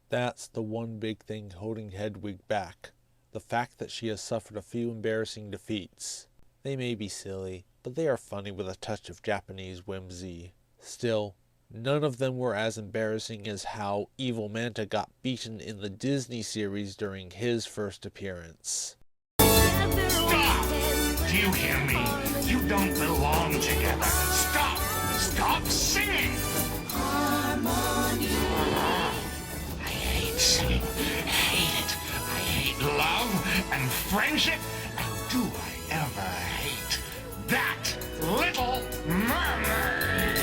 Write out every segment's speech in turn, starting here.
That's the one big thing holding Hedwig back. The fact that she has suffered a few embarrassing defeats. They may be silly, but they are funny with a touch of Japanese whimsy. Still, none of them were as embarrassing as how Evil Manta got beaten in the Disney series during his first appearance. Stop! Do you hear me? You don't belong together. Stop! Stop singing! Harmony. I hate singing. I hate it. I hate love and friendship. And do I ever hate that Little Mermaid?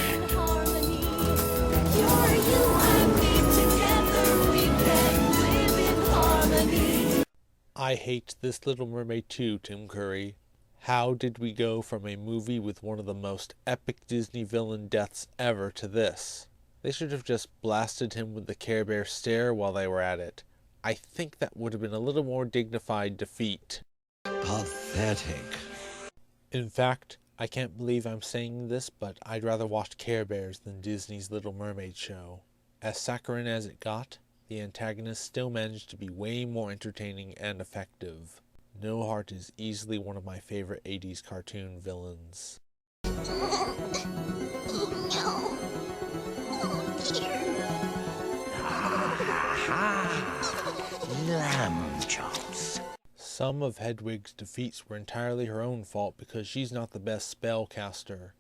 I hate this Little Mermaid too, Tim Curry. How did we go from a movie with one of the most epic Disney villain deaths ever to this? They should have just blasted him with the Care Bear stare while they were at it. I think that would have been a little more dignified defeat. Pathetic. In fact, I can't believe I'm saying this, but I'd rather watch Care Bears than Disney's Little Mermaid show. As saccharine as it got, the antagonist still managed to be way more entertaining and effective. No Heart is easily one of my favorite 80s cartoon villains. Oh, no. Oh, dear. Lamb chops. Some of Hedwig's defeats were entirely her own fault because she's not the best spellcaster.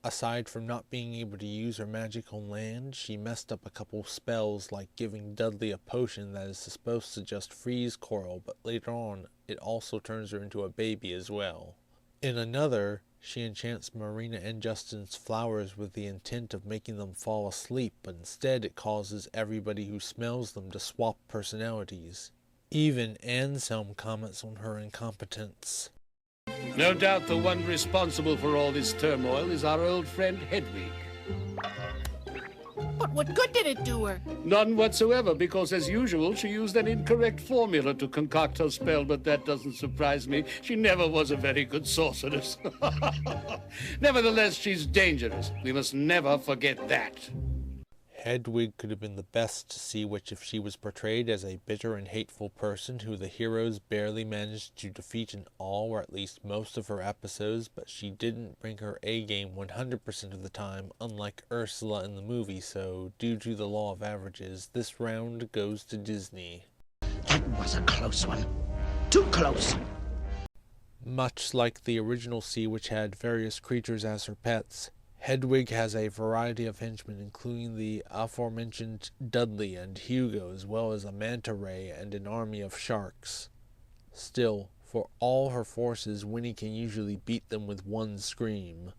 Aside from not being able to use her magic on land, she messed up a couple spells like giving Dudley a potion that is supposed to just freeze Coral, but later on it also turns her into a baby as well. In another, she enchants Marina and Justin's flowers with the intent of making them fall asleep, but instead it causes everybody who smells them to swap personalities. Even Anselm comments on her incompetence. No doubt the one responsible for all this turmoil is our old friend Hedwig. But what good did it do her? None whatsoever, because as usual she used an incorrect formula to concoct her spell, but that doesn't surprise me. She never was a very good sorceress. Nevertheless, she's dangerous. We must never forget that. Hedwig could have been the best sea witch if she was portrayed as a bitter and hateful person who the heroes barely managed to defeat in all or at least most of her episodes, but she didn't bring her A-game 100% of the time, unlike Ursula in the movie, so due to the law of averages, this round goes to Disney. That was a close one. Too close. Much like the original sea witch had various creatures as her pets, Hedwig has a variety of henchmen, including the aforementioned Dudley and Hugo, as well as a manta ray and an army of sharks. Still, for all her forces, Winnie can usually beat them with one scream.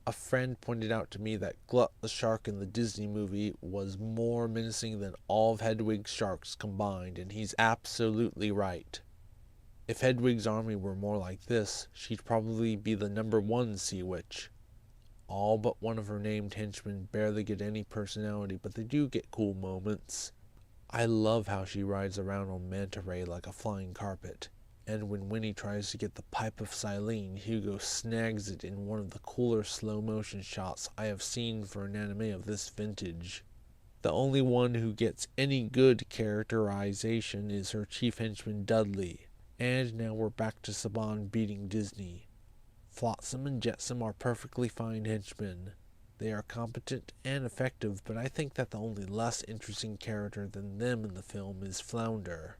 A friend pointed out to me that Glut the shark in the Disney movie was more menacing than all of Hedwig's sharks combined, and he's absolutely right. If Hedwig's army were more like this, she'd probably be the #1 sea witch. All but one of her named henchmen barely get any personality, but they do get cool moments. I love how she rides around on Manta Ray like a flying carpet, and when Winnie tries to get the pipe of Silene, Hugo snags it in one of the cooler slow-motion shots I have seen for an anime of this vintage. The only one who gets any good characterization is her chief henchman Dudley, and now we're back to Saban beating Disney. Flotsam and Jetsam are perfectly fine henchmen. They are competent and effective, but I think that the only less interesting character than them in the film is Flounder.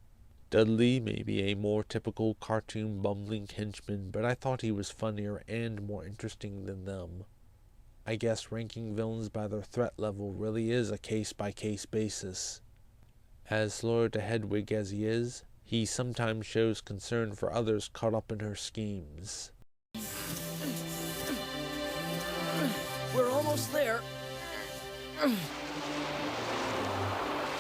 Dudley may be a more typical cartoon bumbling henchman, but I thought he was funnier and more interesting than them. I guess ranking villains by their threat level really is a case-by-case basis. As loyal to Hedwig as he is, he sometimes shows concern for others caught up in her schemes. We're almost there.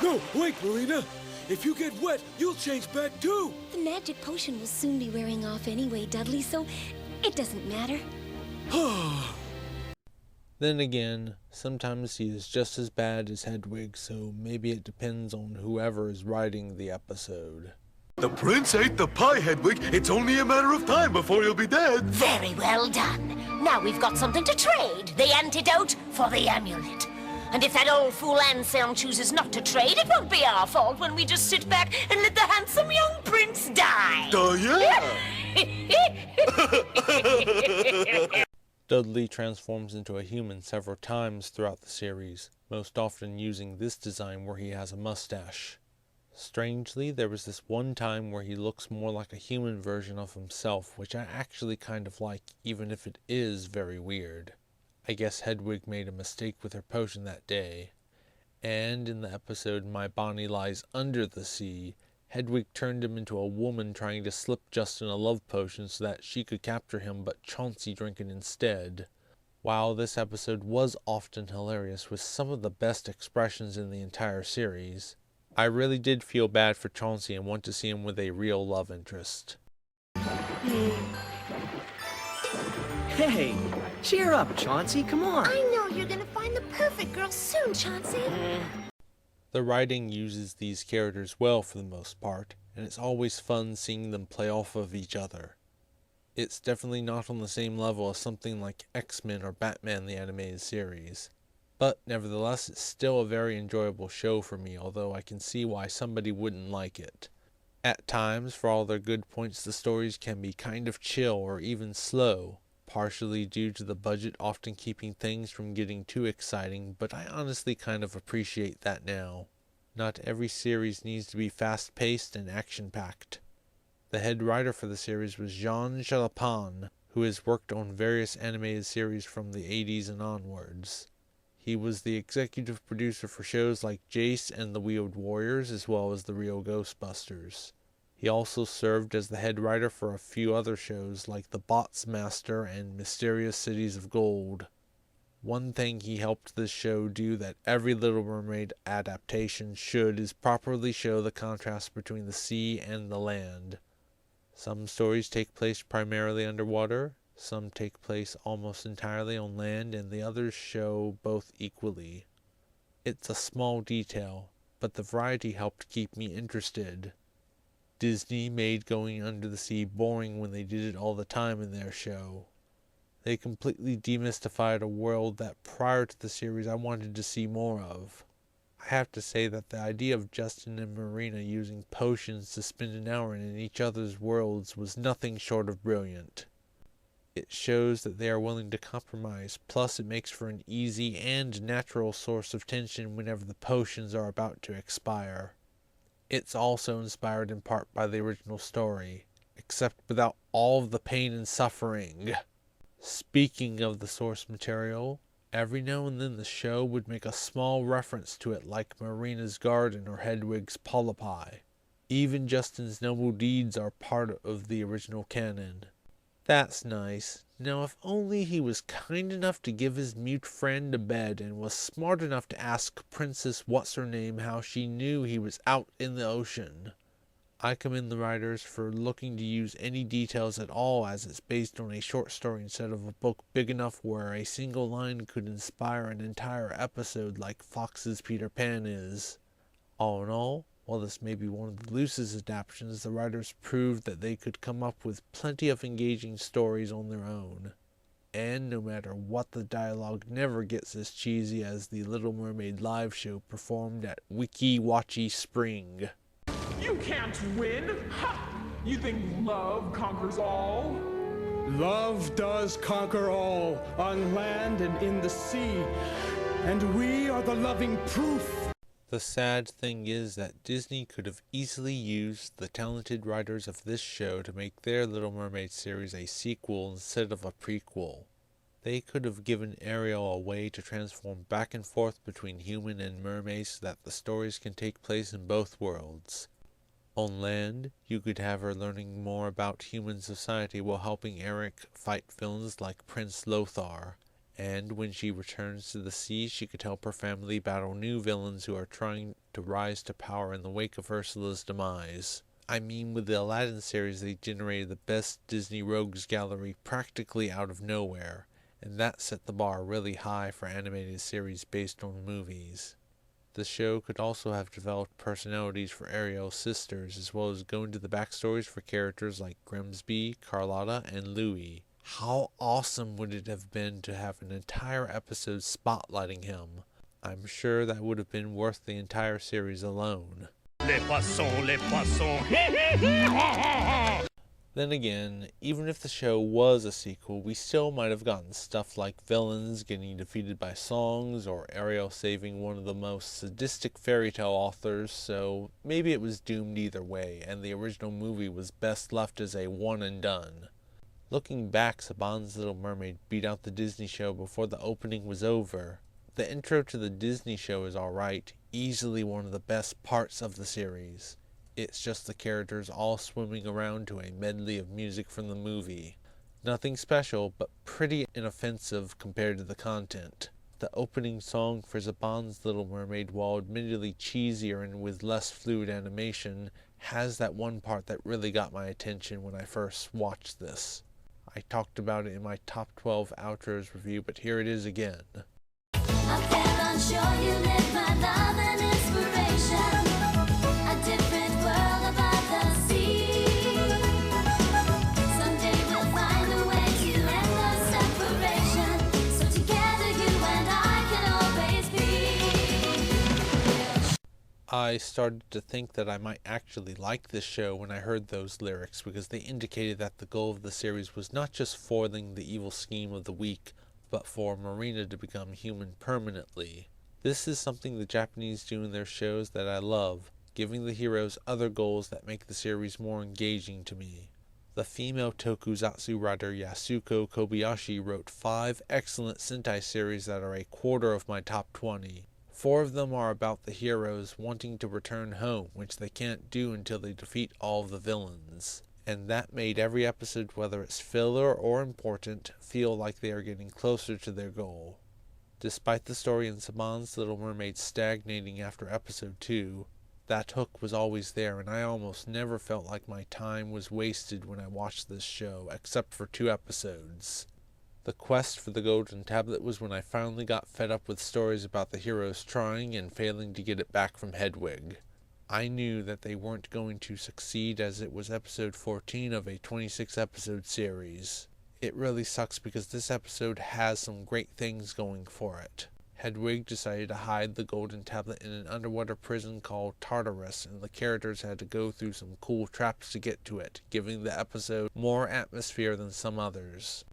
No, wait, Marina! If you get wet, you'll change back too! The magic potion will soon be wearing off anyway, Dudley, so it doesn't matter. Then again, sometimes he is just as bad as Hedwig, so maybe it depends on whoever is writing the episode. The prince ate the pie, Hedwig. It's only a matter of time before he'll be dead. Very well done. Now we've got something to trade. The antidote for the amulet. And if that old fool Anselm chooses not to trade, it won't be our fault when we just sit back and let the handsome young prince die. Dudley transforms into a human several times throughout the series, most often using this design where he has a mustache. Strangely, there was this one time where he looks more like a human version of himself, which I actually kind of like, even if it is very weird. I guess Hedwig made a mistake with her potion that day. And in the episode My Bonnie Lies Under the Sea, Hedwig turned him into a woman trying to slip Justin a love potion so that she could capture him, but Chauncey drank it instead. While this episode was often hilarious with some of the best expressions in the entire series, I really did feel bad for Chauncey and want to see him with a real love interest. Hey, cheer up, Chauncey, come on. I know you're gonna find the perfect girl soon, Chauncey. The writing uses these characters well for the most part, and it's always fun seeing them play off of each other. It's definitely not on the same level as something like X-Men or Batman the Animated Series. But nevertheless, it's still a very enjoyable show for me, although I can see why somebody wouldn't like it. At times, for all their good points, the stories can be kind of chill or even slow, partially due to the budget often keeping things from getting too exciting, but I honestly kind of appreciate that now. Not every series needs to be fast-paced and action-packed. The head writer for the series was Jean Chalopin, who has worked on various animated series from the 80s and onwards. He was the executive producer for shows like Jace and the Wheeled Warriors, as well as the Real Ghostbusters. He also served as the head writer for a few other shows like The Bots Master and Mysterious Cities of Gold. One thing he helped this show do that every Little Mermaid adaptation should is properly show the contrast between the sea and the land. Some stories take place primarily underwater, some take place almost entirely on land, and the others show both equally. It's a small detail, but the variety helped keep me interested. Disney made going under the sea boring when they did it all the time in their show. They completely demystified a world that prior to the series I wanted to see more of. I have to say that the idea of Justin and Marina using potions to spend an hour in each other's worlds was nothing short of brilliant. It shows that they are willing to compromise, plus it makes for an easy and natural source of tension whenever the potions are about to expire. It's also inspired in part by the original story, except without all of the pain and suffering. Speaking of the source material, every now and then the show would make a small reference to it like Marina's garden or Hedwig's polypi. Even Justin's noble deeds are part of the original canon. That's nice. Now if only he was kind enough to give his mute friend a bed and was smart enough to ask Princess What's-Her-Name how she knew he was out in the ocean. I commend the writers for looking to use any details at all, as it's based on a short story instead of a book big enough where a single line could inspire an entire episode like Fox's Peter Pan is. All in all, while this may be one of the loosest adaptations, the writers proved that they could come up with plenty of engaging stories on their own. And no matter what, the dialogue never gets as cheesy as the Little Mermaid live show performed at Wiki Watchy Spring. You can't win! Ha! You think love conquers all? Love does conquer all, on land and in the sea. And we are the loving proof. The sad thing is that Disney could have easily used the talented writers of this show to make their Little Mermaid series a sequel instead of a prequel. They could have given Ariel a way to transform back and forth between human and mermaid so that the stories can take place in both worlds. On land, you could have her learning more about human society while helping Eric fight villains like Prince Lothar. And when she returns to the sea, she could help her family battle new villains who are trying to rise to power in the wake of Ursula's demise. I mean, with the Aladdin series, they generated the best Disney rogues gallery practically out of nowhere, and that set the bar really high for animated series based on movies. The show could also have developed personalities for Ariel's sisters, as well as go into the backstories for characters like Grimsby, Carlotta, and Louie. How awesome would it have been to have an entire episode spotlighting him? I'm sure that would have been worth the entire series alone. Les poissons, les poissons. Then again, even if the show was a sequel, we still might have gotten stuff like villains getting defeated by songs, or Ariel saving one of the most sadistic fairy tale authors, so maybe it was doomed either way, and the original movie was best left as a one and done. Looking back, Saban's Little Mermaid beat out the Disney show before the opening was over. The intro to the Disney show is alright, easily one of the best parts of the series. It's just the characters all swimming around to a medley of music from the movie. Nothing special, but pretty inoffensive compared to the content. The opening song for Saban's Little Mermaid, while admittedly cheesier and with less fluid animation, has that one part that really got my attention when I first watched this. I talked about it in my top 12 outros review, but here it is again. I fell on shore, you lit my love and inspiration. A different world above the sea. Someday we'll find a way to end the separation. So together you and I can always be. I started to think that I might actually like this show when I heard those lyrics, because they indicated that the goal of the series was not just foiling the evil scheme of the weak, but for Marina to become human permanently. This is something the Japanese do in their shows that I love, giving the heroes other goals that make the series more engaging to me. The female tokusatsu writer Yasuko Kobayashi wrote 5 excellent Sentai series that are a quarter of my top 20. 4 of them are about the heroes wanting to return home, which they can't do until they defeat all of the villains. And that made every episode, whether it's filler or important, feel like they are getting closer to their goal. Despite the story in Saban's Little Mermaid stagnating after episode 2, that hook was always there, and I almost never felt like my time was wasted when I watched this show, except for 2 episodes. The quest for the Golden Tablet was when I finally got fed up with stories about the heroes trying and failing to get it back from Hedwig. I knew that they weren't going to succeed, as it was episode 14 of a 26-episode series. It really sucks because this episode has some great things going for it. Hedwig decided to hide the Golden Tablet in an underwater prison called Tartarus, and the characters had to go through some cool traps to get to it, giving the episode more atmosphere than some others.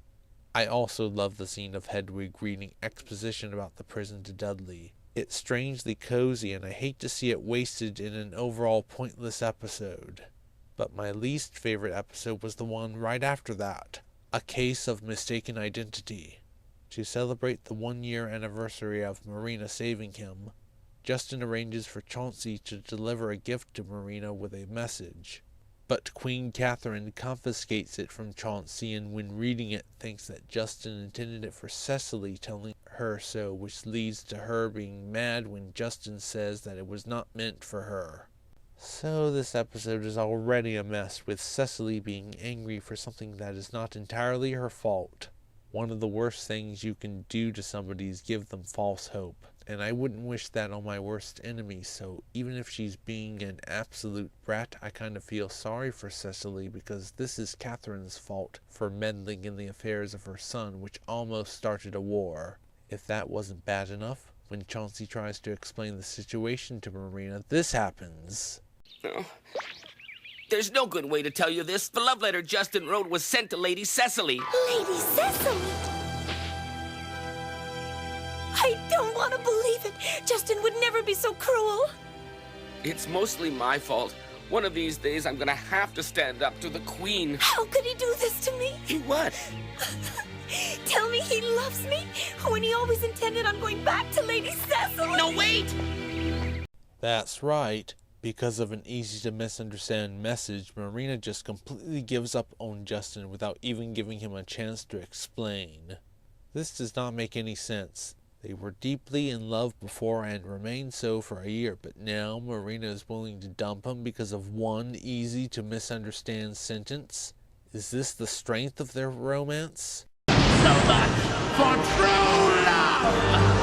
I also love the scene of Hedwig reading exposition about the prison to Dudley. It's strangely cozy, and I hate to see it wasted in an overall pointless episode. But my least favorite episode was the one right after that, A Case of Mistaken Identity. To celebrate the 1-year anniversary of Marina saving him, Justin arranges for Chauncey to deliver a gift to Marina with a message. But Queen Catherine confiscates it from Chauncey, and when reading it thinks that Justin intended it for Cecily, telling her so, which leads to her being mad when Justin says that it was not meant for her. So this episode is already a mess, with Cecily being angry for something that is not entirely her fault. One of the worst things you can do to somebody is give them false hope, and I wouldn't wish that on my worst enemy, so even if she's being an absolute brat, I kind of feel sorry for Cecily, because this is Catherine's fault for meddling in the affairs of her son, which almost started a war. If that wasn't bad enough, when Chauncey tries to explain the situation to Marina, this happens. Oh. There's no good way to tell you this. The love letter Justin wrote was sent to Lady Cecily. Lady Cecily? I don't want to believe it. Justin would never be so cruel. It's mostly my fault. One of these days, I'm gonna have to stand up to the Queen. How could he do this to me? He what? Tell me he loves me when he always intended on going back to Lady Cecily. No, wait! That's right. Because of an easy-to-misunderstand message, Marina just completely gives up on Justin without even giving him a chance to explain. This does not make any sense. They were deeply in love before and remained so for a year, but now Marina is willing to dump him because of one easy-to-misunderstand sentence? Is this the strength of their romance? So much for true love!